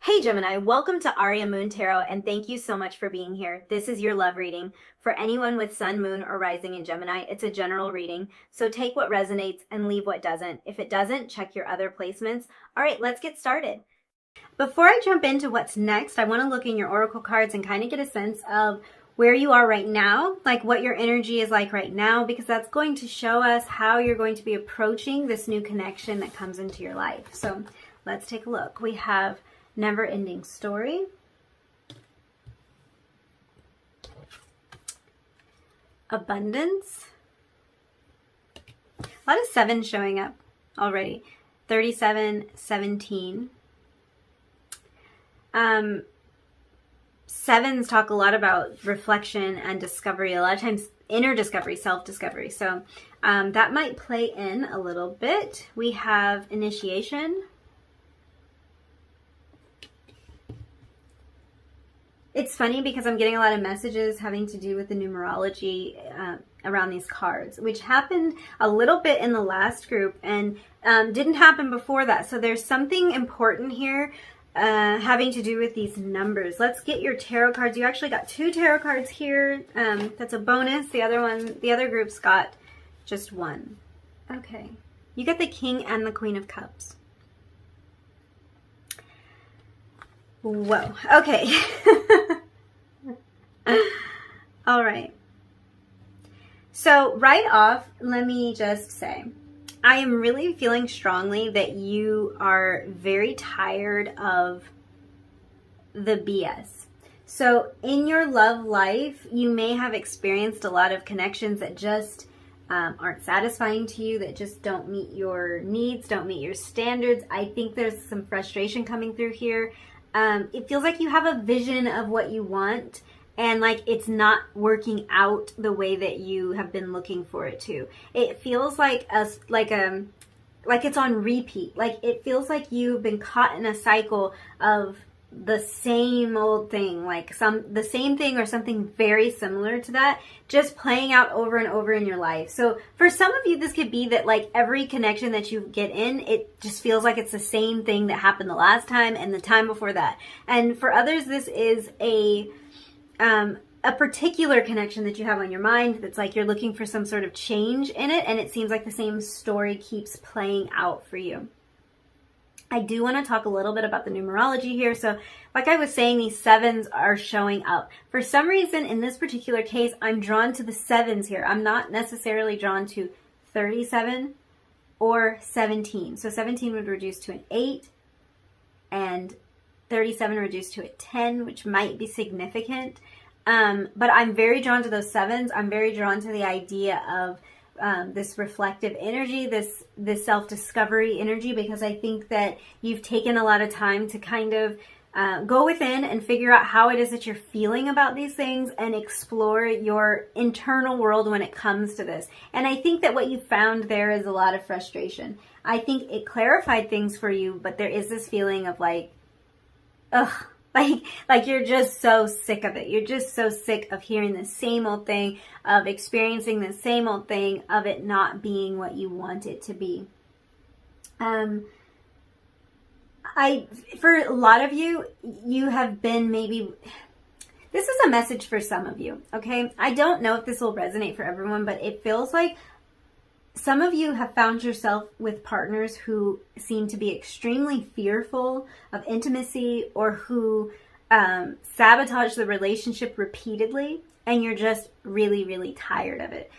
Hey Gemini, welcome to Aria Moon Tarot, and thank you so much for being here. This is your love reading. For anyone with Sun, Moon, or Rising in Gemini, it's a general reading, so take what resonates and leave what doesn't. If it doesn't, check your other placements. All right, let's get started. Before I jump into what's next, I want to look in your oracle cards and kind of get a sense of where you are right now, like what your energy is like right now, because that's going to show us how you're going to be approaching this new connection that comes into your life. So let's take a look. We have never-ending story, abundance, a lot of sevens showing up already, 37, 17. Sevens talk a lot about reflection and discovery, a lot of times inner discovery, self-discovery. So that might play in a little bit. We have initiation. It's funny because I'm getting a lot of messages having to do with the numerology around these cards, which happened a little bit in the last group and didn't happen before that. So there's something important here having to do with these numbers. Let's get your tarot cards. You actually got two tarot cards here. That's a bonus. The other group's got just one. Okay. You got the King and the Queen of Cups. Whoa. Okay. All right. So right off, let me just say, I am really feeling strongly that you are very tired of the BS. So in your love life, you may have experienced a lot of connections that just aren't satisfying to you, that just don't meet your needs, don't meet your standards. I think there's some frustration coming through here. It feels like you have a vision of what you want, and like it's not working out the way that you have been looking for it to. It feels like it's on repeat. Like it feels like you've been caught in a cycle of the same old thing, like the same thing or something very similar to that, just playing out over and over in your life. So for some of you, this could be that like every connection that you get in, it just feels like it's the same thing that happened the last time and the time before that. And for others, this is a particular connection that you have on your mind that's like you're looking for some sort of change in it, and it seems like the same story keeps playing out for you. I do want to talk a little bit about the numerology here. So like I was saying, these sevens are showing up. For some reason, in this particular case, I'm drawn to the sevens here. I'm not necessarily drawn to 37 or 17. So 17 would reduce to an 8 and 37 reduced to a 10, which might be significant. But I'm very drawn to those sevens. I'm very drawn to the idea of this reflective energy, this self-discovery energy, because I think that you've taken a lot of time to kind of go within and figure out how it is that you're feeling about these things and explore your internal world when it comes to this. And I think that what you found there is a lot of frustration. I think it clarified things for you, but there is this feeling of like, ugh, like you're just so sick of it. You're just so sick of hearing the same old thing, of experiencing the same old thing, of it not being what you want it to be. For a lot of you, you have been maybe, this is a message for some of you, okay? I don't know if this will resonate for everyone, but it feels like some of you have found yourself with partners who seem to be extremely fearful of intimacy, or who sabotage the relationship repeatedly, and you're just really, really tired of it.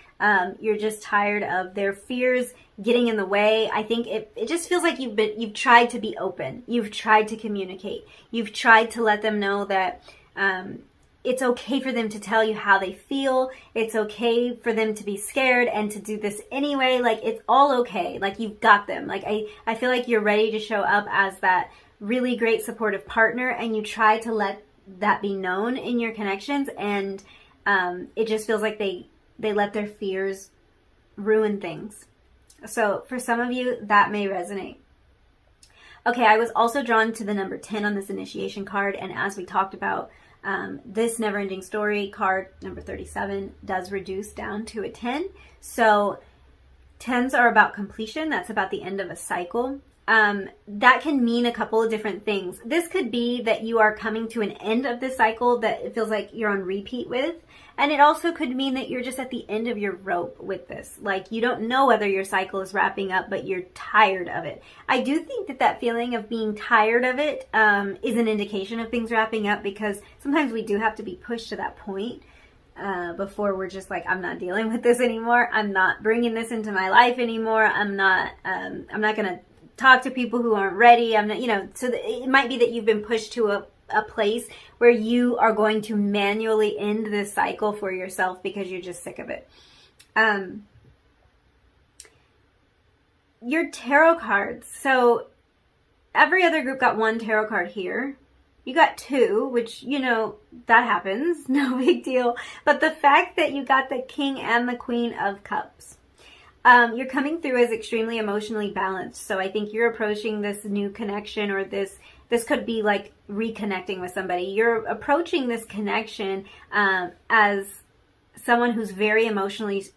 You're just tired of their fears getting in the way. I think it just feels like you've tried to be open. You've tried to communicate. You've tried to let them know that it's okay for them to tell you how they feel. It's okay for them to be scared and to do this anyway. Like, it's all okay. Like, you've got them. Like, I feel like you're ready to show up as that really great supportive partner, and you try to let that be known in your connections, and it just feels like they let their fears ruin things. So for some of you, that may resonate. Okay, I was also drawn to the number 10 on this initiation card, and as we talked about, this never-ending story card, number 37, does reduce down to a 10. So 10s are about completion. That's about the end of a cycle. that can mean a couple of different things. This could be that you are coming to an end of this cycle that it feels like you're on repeat with. And it also could mean that you're just at the end of your rope with this. Like, you don't know whether your cycle is wrapping up, but you're tired of it. I do think that that feeling of being tired of it is an indication of things wrapping up, because sometimes we do have to be pushed to that point before we're just like, I'm not dealing with this anymore. I'm not bringing this into my life anymore. I'm not going to talk to people who aren't ready. I'm not, so it might be that you've been pushed to a place where you are going to manually end this cycle for yourself because you're just sick of it. Your tarot cards. So every other group got one tarot card here. You got two, which, that happens. No big deal. But the fact that you got the King and the Queen of Cups. You're coming through as extremely emotionally balanced. So I think you're approaching this new connection, or this could be like reconnecting with somebody. You're approaching this connection as someone who's very emotionally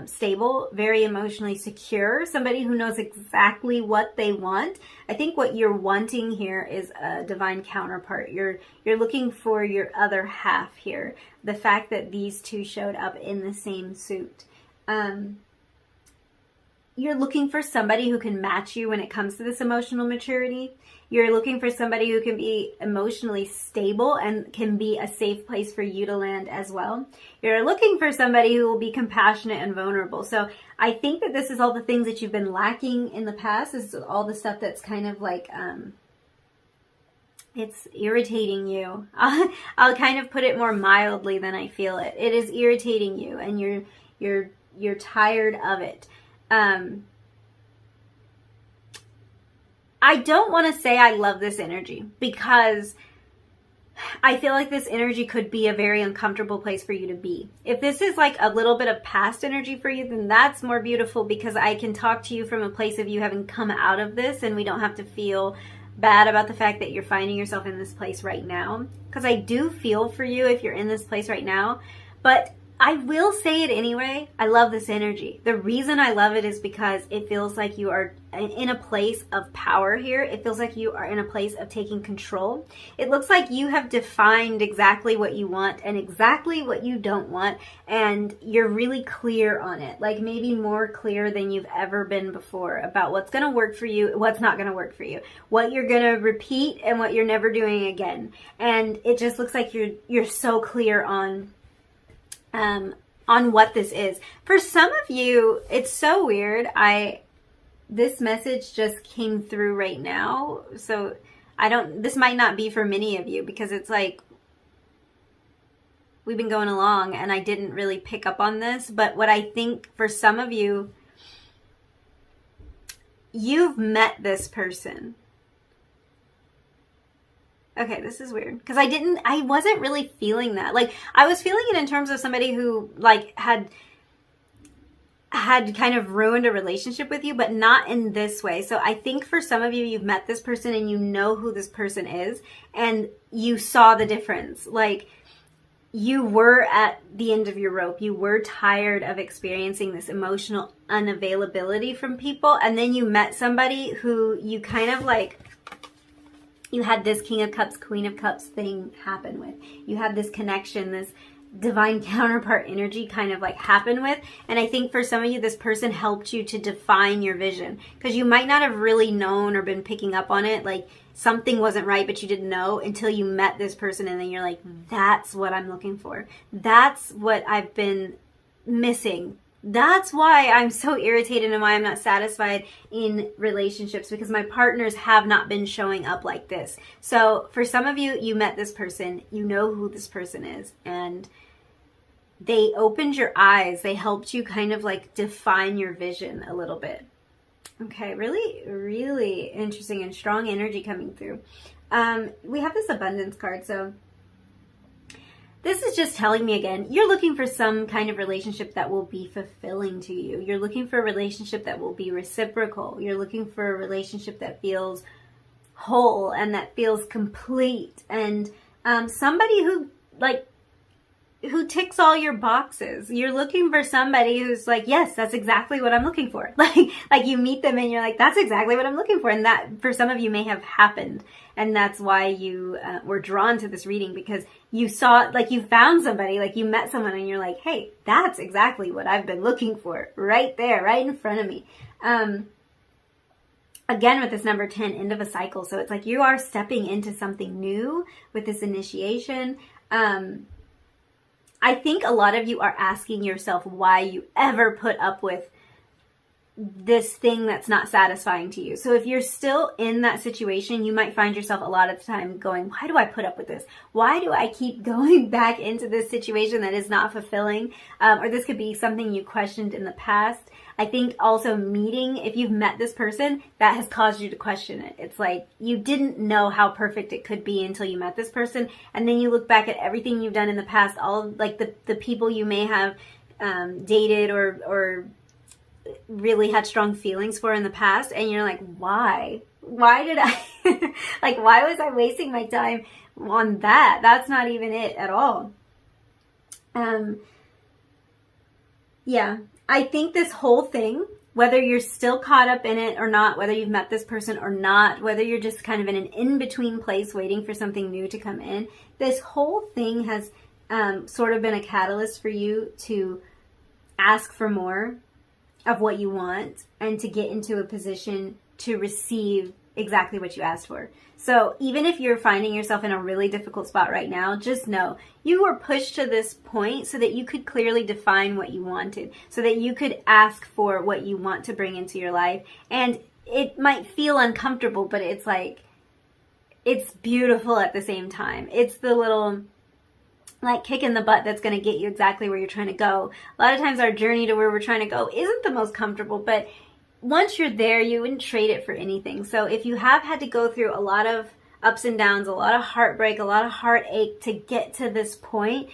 stable, very emotionally secure, somebody who knows exactly what they want. I think what you're wanting here is a divine counterpart. You're looking for your other half here. The fact that these two showed up in the same suit. You're looking for somebody who can match you when it comes to this emotional maturity. You're looking for somebody who can be emotionally stable and can be a safe place for you to land as well. You're looking for somebody who will be compassionate and vulnerable. So I think that this is all the things that you've been lacking in the past. This is all the stuff that's kind of like, it's irritating you. I'll kind of put it more mildly than I feel it. It is irritating you, and you're tired of it. I don't want to say I love this energy, because I feel like this energy could be a very uncomfortable place for you to be. If this is like a little bit of past energy for you, then that's more beautiful, because I can talk to you from a place of you having come out of this, and we don't have to feel bad about the fact that you're finding yourself in this place right now. Because I do feel for you if you're in this place right now, but I will say it anyway. I love this energy. The reason I love it is because it feels like you are in a place of power here. It feels like you are in a place of taking control. It looks like you have defined exactly what you want and exactly what you don't want, and you're really clear on it. Like maybe more clear than you've ever been before about what's going to work for you, what's not going to work for you, what you're going to repeat and what you're never doing again. And it just looks like you're so clear on what this is. For some of you, it's so weird. This message just came through right now. So this might not be for many of you, because it's like, we've been going along and I didn't really pick up on this. But what I think for some of you, you've met this person. Okay, this is weird, because I wasn't really feeling that. Like, I was feeling it in terms of somebody who like had kind of ruined a relationship with you, but not in this way. So I think for some of you, you've met this person and you know who this person is, and you saw the difference. Like, you were at the end of your rope. You were tired of experiencing this emotional unavailability from people, and then you met somebody who you kind of like, you had this King of Cups, Queen of Cups thing happen with. You had this connection, this divine counterpart energy kind of like happen with. And I think for some of you, this person helped you to define your vision, because you might not have really known or been picking up on it. Like something wasn't right, but you didn't know until you met this person. And then you're like, that's what I'm looking for. That's what I've been missing. That's why I'm so irritated and why I'm not satisfied in relationships, because my partners have not been showing up like this. So for some of you, you met this person, you know who this person is, and they opened your eyes. They helped you kind of like define your vision a little bit. Okay, really, really interesting and strong energy coming through. We have this abundance card, so this is just telling me again, you're looking for some kind of relationship that will be fulfilling to you. You're looking for a relationship that will be reciprocal. You're looking for a relationship that feels whole and that feels complete. And somebody who like who ticks all your boxes. You're looking for somebody who's like, yes, that's exactly what I'm looking for. Like you meet them and you're like, that's exactly what I'm looking for. And that for some of you may have happened. And that's why you were drawn to this reading, because you saw, like you found somebody, like you met someone and you're like, hey, that's exactly what I've been looking for right there, right in front of me. Again, with this number 10, end of a cycle. So it's like you are stepping into something new with this initiation. I think a lot of you are asking yourself why you ever put up with this thing that's not satisfying to you. So if you're still in that situation, you might find yourself a lot of the time going, why do I put up with this? Why do I keep going back into this situation that is not fulfilling? Or this could be something you questioned in the past. I think also if you've met this person, that has caused you to question it. It's like you didn't know how perfect it could be until you met this person. And then you look back at everything you've done in the past, all like the people you may have dated or really had strong feelings for in the past, and you're like, why did I like, why was I wasting my time on that? That's not even it at all. Yeah, I think this whole thing, whether you're still caught up in it or not, whether you've met this person or not, whether you're just kind of in an in-between place waiting for something new to come in, this whole thing has sort of been a catalyst for you to ask for more of what you want and to get into a position to receive exactly what you asked for. So even if you're finding yourself in a really difficult spot right now, just know you were pushed to this point so that you could clearly define what you wanted, so that you could ask for what you want to bring into your life. And it might feel uncomfortable, but it's like, it's beautiful at the same time. It's the little like kick in the butt that's going to get you exactly where you're trying to go. A lot of times our journey to where we're trying to go isn't the most comfortable, but once you're there, you wouldn't trade it for anything. So if you have had to go through a lot of ups and downs, a lot of heartbreak, a lot of heartache to get to this point,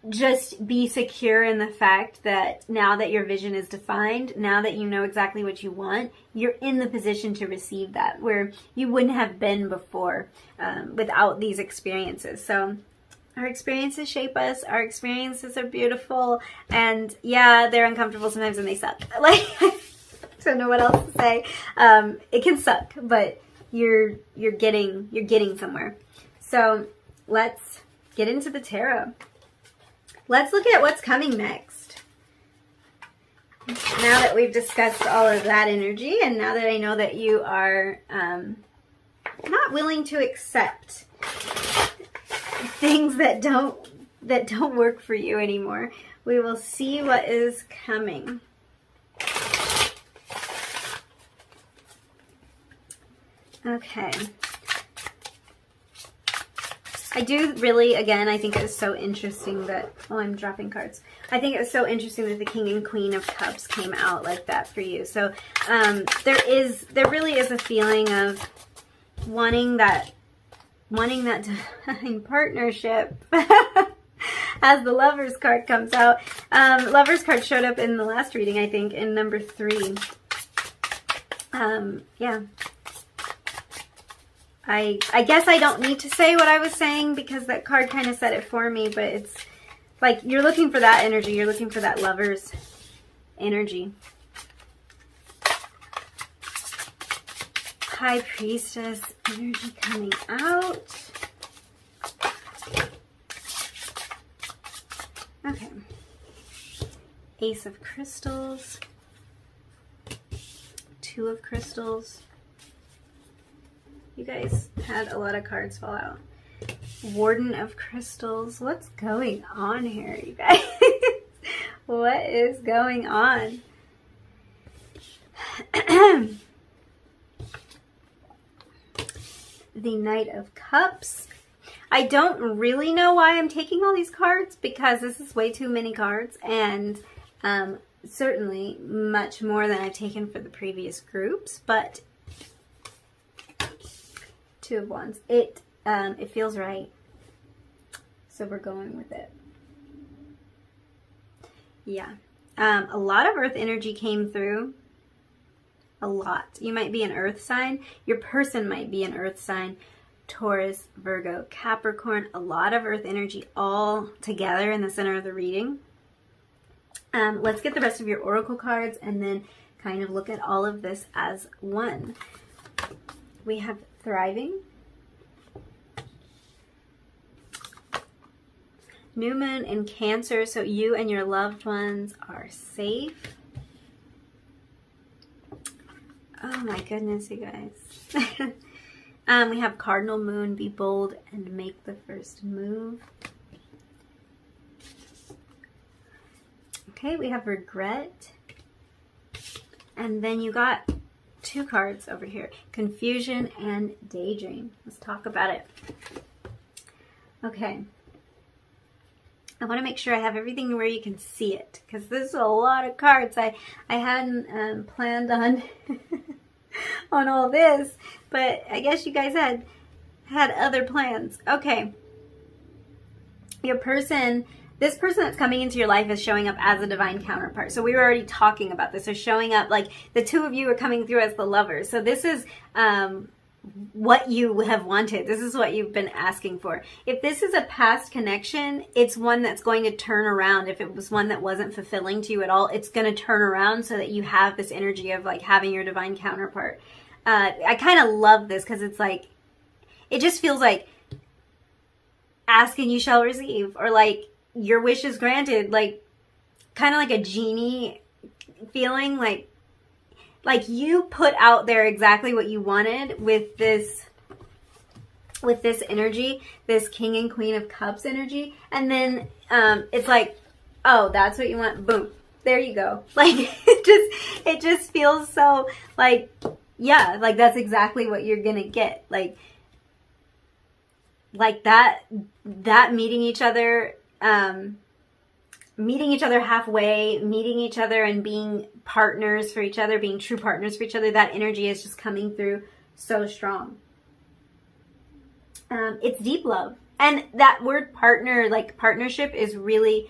just be secure in the fact that now that your vision is defined, now that you know exactly what you want, you're in the position to receive that, where you wouldn't have been before without these experiences. So our experiences shape us. Our experiences are beautiful. And yeah, they're uncomfortable sometimes and they suck. Like, I don't know what else to say. It can suck, but you're getting somewhere. So let's get into the tarot. Let's look at what's coming next. Now that we've discussed all of that energy, and now that I know that you are not willing to accept things that don't work for you anymore, we will see what is coming. Okay. I do really, again, I think it was so interesting that, oh, I'm dropping cards. I think it was so interesting that the King and Queen of Cups came out like that for you. So there really is a feeling of wanting that divine partnership. As the Lovers card comes out. Lovers card showed up in the last reading, I think, in number 3. Yeah. I guess I don't need to say what I was saying because that card kind of said it for me, but it's like you're looking for that energy. You're looking for that Lovers energy. High Priestess energy coming out. Okay. Ace of Crystals. 2 of Crystals. You guys had a lot of cards fall out. Warden of Crystals. What's going on here, you guys? What is going on? The Knight of Cups. I don't really know why I'm taking all these cards because this is way too many cards, and certainly much more than I've taken for the previous groups, but 2 of Wands. It feels right. So we're going with it. Yeah. A lot of Earth energy came through. A lot. You might be an Earth sign. Your person might be an Earth sign. Taurus, Virgo, Capricorn, a lot of earth energy all together in the center of the reading. Let's get the rest of your oracle cards and then kind of look at all of this as one. We have thriving, new moon in Cancer, so you and your loved ones are safe. Oh my goodness, you guys. We have cardinal moon, be bold and make the first move. Okay, we have regret. And then you got two cards over here, confusion and daydream. Let's talk about it. Okay. I want to make sure I have everything where you can see it, because this is a lot of cards. I hadn't planned on on all this, but I guess you guys had other plans. Okay. Your person, this person that's coming into your life is showing up as a divine counterpart. So we were already talking about this. They're showing up like the two of you are coming through as the lovers. So this is what you have wanted. This is what you've been asking for. If this is a past connection, it's one that's going to turn around. If it was one that wasn't fulfilling to you at all, it's going to turn around so that you have this energy of like having your divine counterpart. I kind of love this because it's like, it just feels like ask and you shall receive, or like your wish is granted, like kind of like a genie feeling, like you put out there exactly what you wanted with this energy, this King and Queen of Cups energy. And then it's like, oh, that's what you want. Boom. There you go. Like it just feels so like, yeah, like that's exactly what you're going to get. Like that meeting each other halfway, meeting each other and being partners for each other, being true partners for each other, that energy is just coming through so strong. It's deep love. And that word partner, like partnership, is really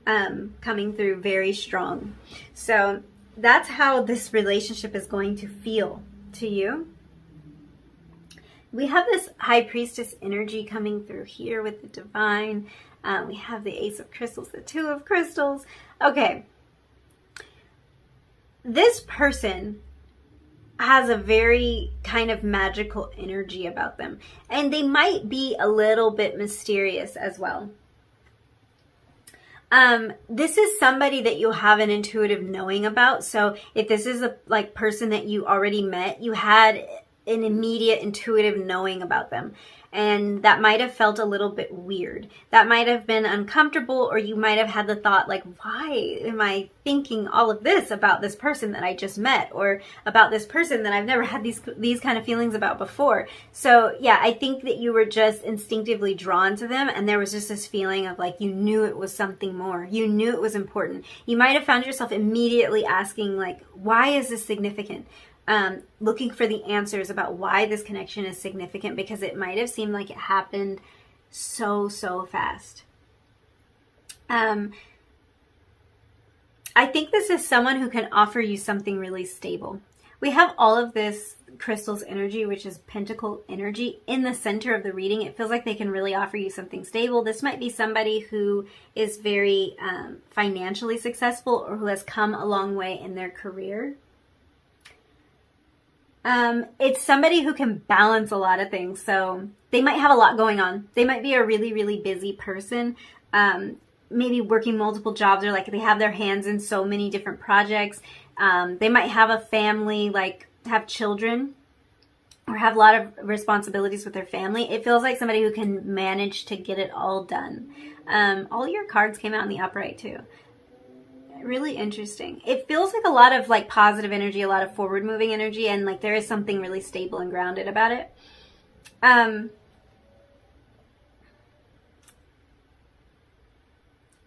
coming through very strong. So that's how this relationship is going to feel to you. We have this High Priestess energy coming through here with the divine. We have the Ace of Crystals, the Two of Crystals. Okay. This person has a very kind of magical energy about them. And they might be a little bit mysterious as well. This is somebody that you'll have an intuitive knowing about. So if this is a person that you already met, you had an immediate intuitive knowing about them. And that might have felt a little bit weird. That might have been uncomfortable, or you might have had the thought like, why am I thinking all of this about this person that I just met, or about this person that I've never had these kind of feelings about before? So yeah, I think that you were just instinctively drawn to them, and there was just this feeling of like, you knew it was something more. You knew it was important. You might have found yourself immediately asking like, why is this significant? Looking for the answers about why this connection is significant, because it might have seemed like it happened so fast. I think this is someone who can offer you something really stable. We have all of this crystals energy, which is pentacle energy, in the center of the reading. It feels like they can really offer you something stable. This might be somebody who is very financially successful, or who has come a long way in their career. It's somebody who can balance a lot of things. So they might have a lot going on. They might be a really busy person, maybe working multiple jobs, or like they have their hands in so many different projects. They might have a family, like have children, or have a lot of responsibilities with their family. It feels like somebody who can manage to get it all done. All your cards came out in the upright too. Really interesting. It feels like a lot of like positive energy, a lot of forward moving energy, and like there is something really stable and grounded about it.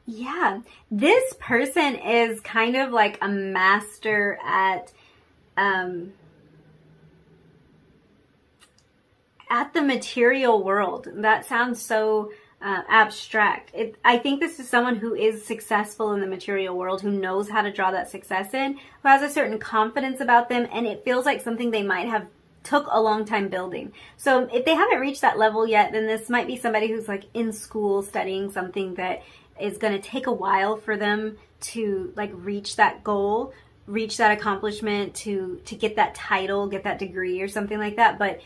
Yeah, this person is kind of like a master at the material world. That sounds so abstract. I think this is someone who is successful in the material world, who knows how to draw that success in, who has a certain confidence about them, and it feels like something they might have took a long time building. So if they haven't reached that level yet, then this might be somebody who's like in school studying something that is going to take a while for them to like reach that goal, reach that accomplishment, to get that title, get that degree or something like that. But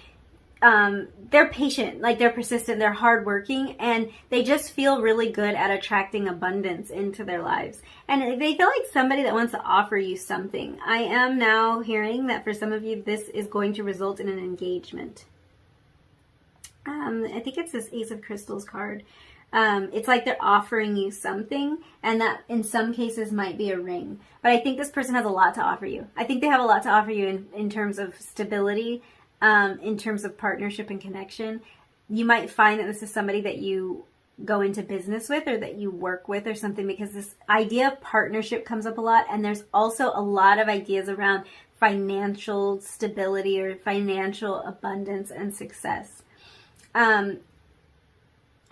they're patient, like they're persistent, they're hardworking, and they just feel really good at attracting abundance into their lives. And they feel like somebody that wants to offer you something. I am now hearing that for some of you, this is going to result in an engagement. I think it's this Ace of Crystals card. It's like they're offering you something, and that in some cases might be a ring. But I think this person has a lot to offer you. I think they have a lot to offer you in terms of stability, in terms of partnership and connection. You might find that this is somebody that you go into business with or that you work with or something, because this idea of partnership comes up a lot. And there's also a lot of ideas around financial stability or financial abundance and success.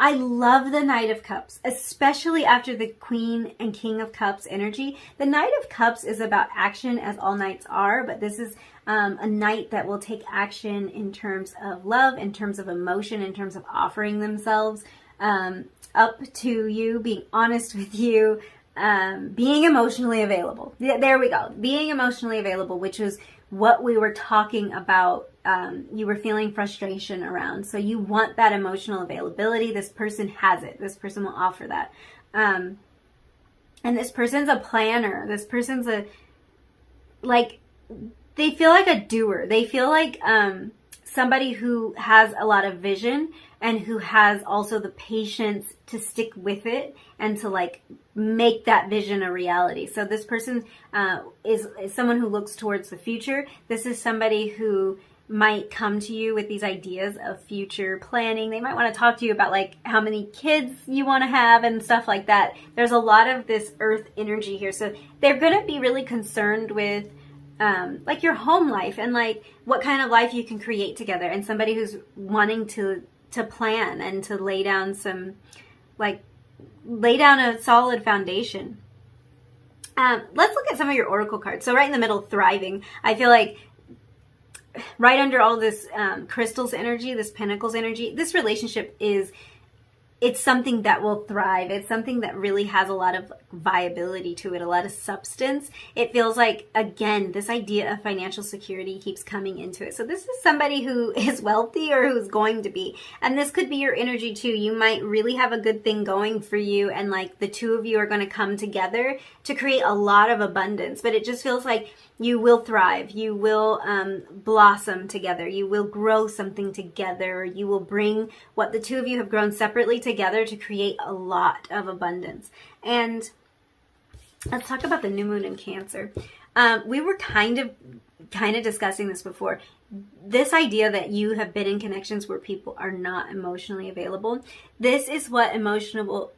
I love the Knight of Cups, especially after the Queen and King of Cups energy. The Knight of Cups is about action, as all knights are, but this is a knight that will take action in terms of love, in terms of emotion, in terms of offering themselves up to you, being honest with you, being emotionally available. There we go. Being emotionally available, which is what we were talking about. You were feeling frustration around. So you want that emotional availability. This person has it. This person will offer that. And this person's a planner. This person's they feel like a doer. They feel like somebody who has a lot of vision and who has also the patience to stick with it and to like make that vision a reality. So this person is someone who looks towards the future. This is somebody who might come to you with these ideas of future planning. They might want to talk to you about like how many kids you want to have and stuff like that. There's a lot of this earth energy here. So they're going to be really concerned with like your home life and like what kind of life you can create together, and somebody who's wanting to plan and to lay down a solid foundation. Let's look at some of your oracle cards. So right in the middle, thriving. I feel like right under all this crystals energy, this pentacles energy, this relationship it's something that will thrive. It's something that really has a lot of viability to it, a lot of substance. It feels like, again, this idea of financial security keeps coming into it. So this is somebody who is wealthy or who's going to be. And this could be your energy too. You might really have a good thing going for you, and like the two of you are going to come together to create a lot of abundance. But it just feels like you will thrive. You will blossom together. You will grow something together. You will bring what the two of you have grown separately together to create a lot of abundance. And let's talk about the new moon in Cancer. We were kind of discussing this before. This idea that you have been in connections where people are not emotionally available. This is what emotional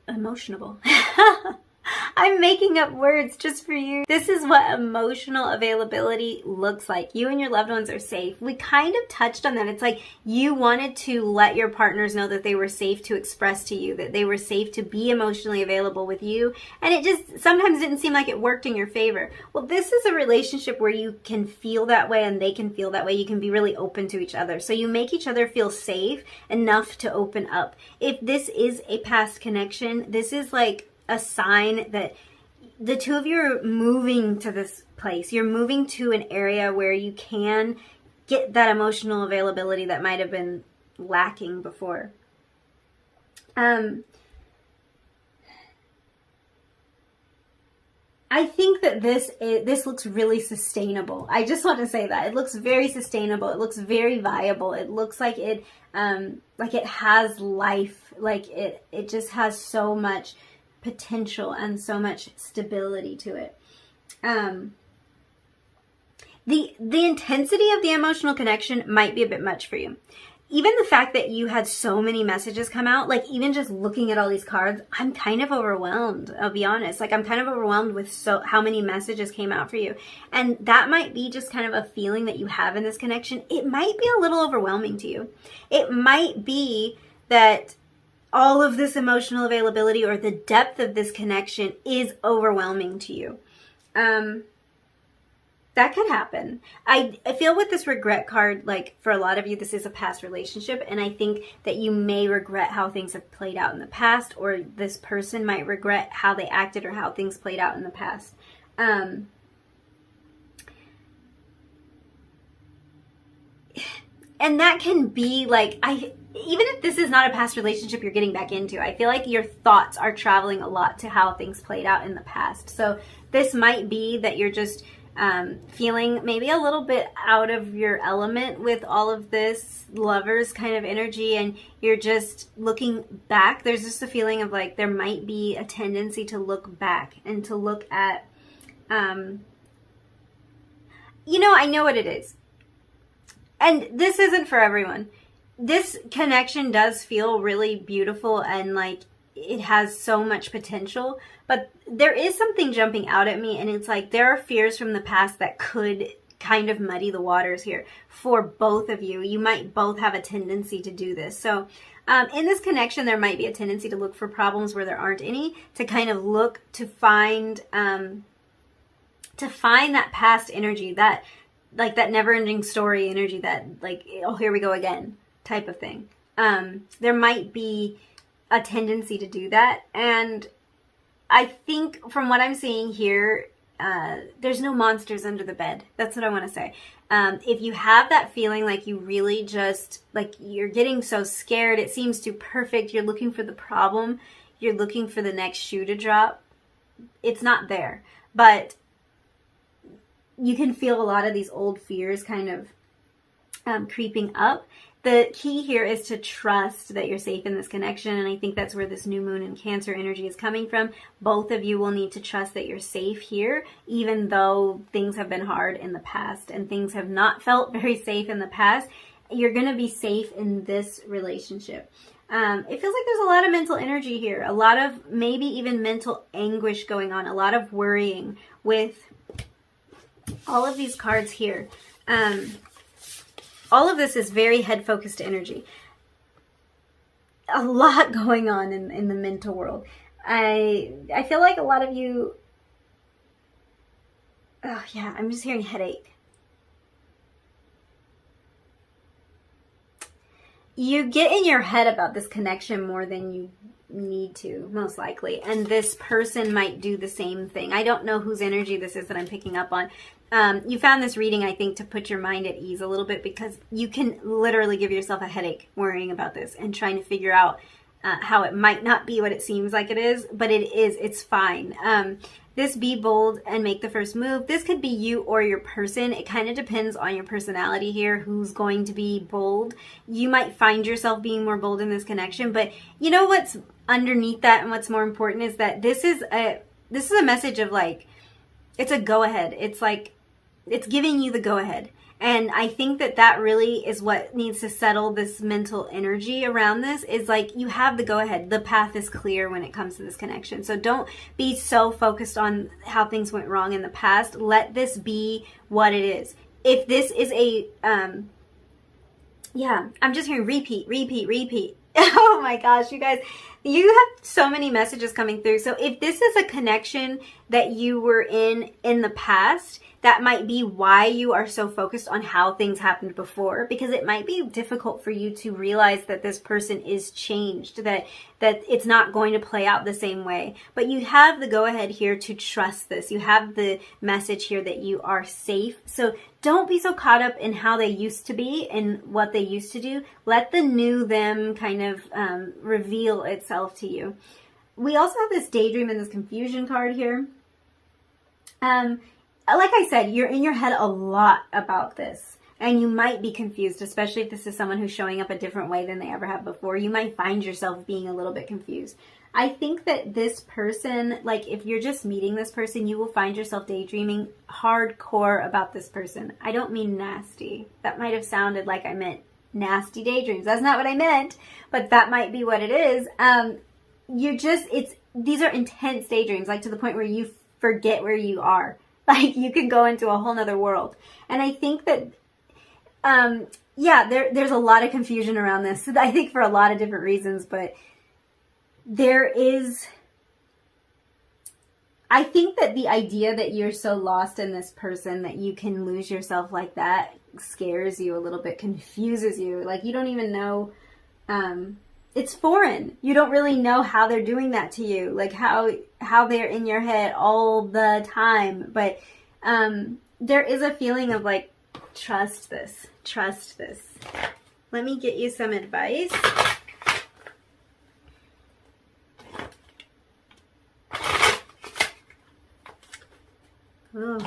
I'm making up words just for you. This is what emotional availability looks like. You and your loved ones are safe. We kind of touched on that. It's like you wanted to let your partners know that they were safe to express to you, that they were safe to be emotionally available with you. And it just sometimes didn't seem like it worked in your favor. Well, this is a relationship where you can feel that way and they can feel that way. You can be really open to each other. So you make each other feel safe enough to open up. If this is a past connection, this is like a sign that the two of you are moving to this place. You're moving to an area where you can get that emotional availability that might have been lacking before. I think that this looks really sustainable. I just want to say that it looks very sustainable. It looks very viable. It looks like it has life. Like it just has so much potential and so much stability to it. The intensity of the emotional connection might be a bit much for you. Even the fact that you had so many messages come out, like even just looking at all these cards, I'm kind of overwhelmed. I'll be honest. Like I'm kind of overwhelmed with how many messages came out for you. And that might be just kind of a feeling that you have in this connection. It might be a little overwhelming to you. It might be that all of this emotional availability or the depth of this connection is overwhelming to you. That could happen. I feel with this regret card, like for a lot of you, this is a past relationship. And I think that you may regret how things have played out in the past, or this person might regret how they acted or how things played out in the past. And that can be like, even if this is not a past relationship you're getting back into, I feel like your thoughts are traveling a lot to how things played out in the past. So this might be that you're just feeling maybe a little bit out of your element with all of this Lovers kind of energy, and you're just looking back. There's just a feeling of like there might be a tendency to look back and to look at, I know what it is. And this isn't for everyone. This connection does feel really beautiful and like it has so much potential, but there is something jumping out at me, and it's like there are fears from the past that could kind of muddy the waters here for both of you. You might both have a tendency to do this. So in this connection, there might be a tendency to look for problems where there aren't any, to kind of look to find that past energy, that like that never-ending story energy, that like, oh, here we go again type of thing. There might be a tendency to do that. And I think from what I'm seeing here, there's no monsters under the bed. That's what I want to say. If you have that feeling like you really just, like you're getting so scared, it seems too perfect, you're looking for the problem, you're looking for the next shoe to drop, it's not there. But you can feel a lot of these old fears kind of creeping up. The key here is to trust that you're safe in this connection, and I think that's where this new moon and Cancer energy is coming from. Both of you will need to trust that you're safe here, even though things have been hard in the past and things have not felt very safe in the past. You're going to be safe in this relationship. It feels like there's a lot of mental energy here, a lot of maybe even mental anguish going on, a lot of worrying with all of these cards here. All of this is very head-focused energy. A lot going on in the mental world. I feel like a lot of you... Oh, yeah, I'm just hearing headache. You get in your head about this connection more than you need to, most likely. And this person might do the same thing. I don't know whose energy this is that I'm picking up on. You found this reading, I think, to put your mind at ease a little bit, because you can literally give yourself a headache worrying about this and trying to figure out how it might not be what it seems like it is, but it is. It's fine. This be bold and make the first move. This could be you or your person. It kind of depends on your personality here, who's going to be bold. You might find yourself being more bold in this connection, but you know what's underneath that and what's more important is that this is a message of like, it's a go-ahead. It's like, it's giving you the go-ahead. And I think that really is what needs to settle this mental energy around this, is like you have the go-ahead. The path is clear when it comes to this connection. So don't be so focused on how things went wrong in the past. Let this be what it is. If this is a, I'm just hearing repeat. Oh my gosh, you guys, you have so many messages coming through. So if this is a connection that you were in the past, that might be why you are so focused on how things happened before, because it might be difficult for you to realize that this person is changed, that it's not going to play out the same way. But you have the go-ahead here to trust this. You have the message here that you are safe. So don't be so caught up in how they used to be and what they used to do. Let the new them kind of reveal itself to you. We also have this daydream and this confusion card here. Like I said, you're in your head a lot about this, and you might be confused, especially if this is someone who's showing up a different way than they ever have before. You might find yourself being a little bit confused. I think that this person, like if you're just meeting this person, you will find yourself daydreaming hardcore about this person. I don't mean nasty. That might have sounded like I meant nasty daydreams. That's not what I meant, but that might be what it is. These are intense daydreams, like to the point where you forget where you are. Like you can go into a whole nother world. And I think that, there's a lot of confusion around this. I think for a lot of different reasons, but there is, I think that the idea that you're so lost in this person that you can lose yourself like that scares you a little bit, confuses you. Like, you don't even know, it's foreign. You don't really know how they're doing that to you, like how they're in your head all the time. But there is a feeling of like, trust this. Let me get you some advice. Ooh.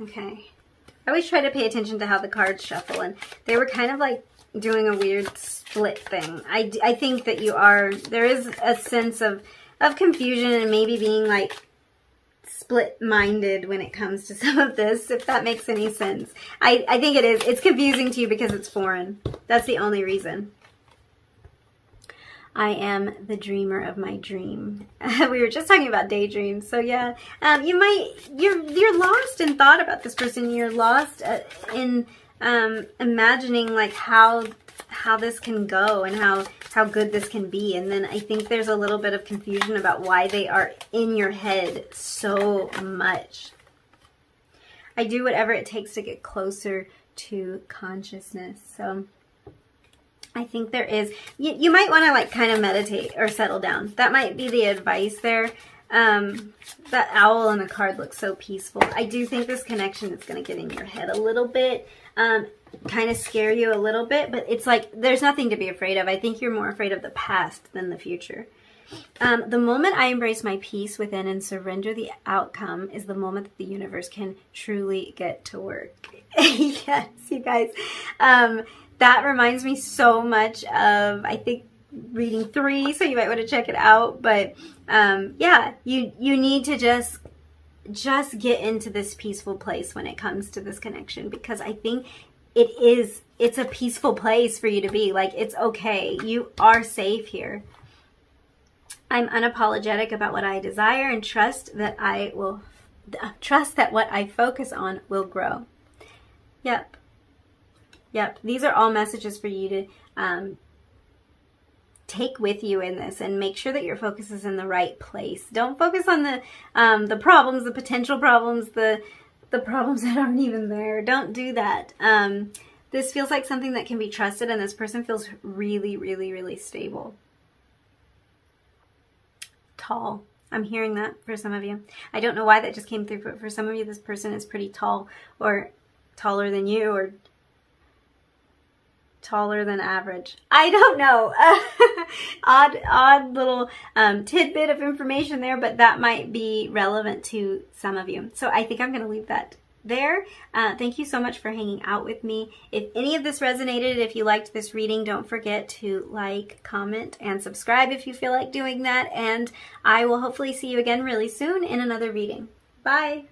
Okay. I always try to pay attention to how the cards shuffle, and they were kind of like doing a weird split thing. I think that there is a sense of confusion and maybe being like split-minded when it comes to some of this, if that makes any sense. I think it is. It's confusing to you because it's foreign. That's the only reason. I am the dreamer of my dream. We were just talking about daydreams. So yeah, you're lost in thought about this person. You're lost in imagining like how this can go and how good this can be. And then I think there's a little bit of confusion about why they are in your head so much. I do whatever it takes to get closer to consciousness. So I think there is, you might want to like kind of meditate or settle down. That might be the advice there. That owl on the card looks so peaceful. I do think this connection is going to get in your head a little bit, kind of scare you a little bit, but it's like, there's nothing to be afraid of. I think you're more afraid of the past than the future. The moment I embrace my peace within and surrender the outcome is the moment that the universe can truly get to work. Yes, you guys. That reminds me so much of, I think, reading 3, so you might want to check it out. But yeah, you need to just get into this peaceful place when it comes to this connection, because I think it's a peaceful place for you to be. Like, it's okay. You are safe here. I'm unapologetic about what I desire and trust that what I focus on will grow. Yep. These are all messages for you to take with you in this, and make sure that your focus is in the right place. Don't focus on the problems, the potential problems, the problems that aren't even there. Don't do that. This feels like something that can be trusted, and this person feels really, really, really stable. Tall. I'm hearing that for some of you. I don't know why that just came through, but for some of you, this person is pretty tall, or taller than you, or taller than average. I don't know. Odd little tidbit of information there, but that might be relevant to some of you. So I think I'm going to leave that there. Thank you so much for hanging out with me. If any of this resonated, if you liked this reading, don't forget to like, comment, and subscribe if you feel like doing that. And I will hopefully see you again really soon in another reading. Bye.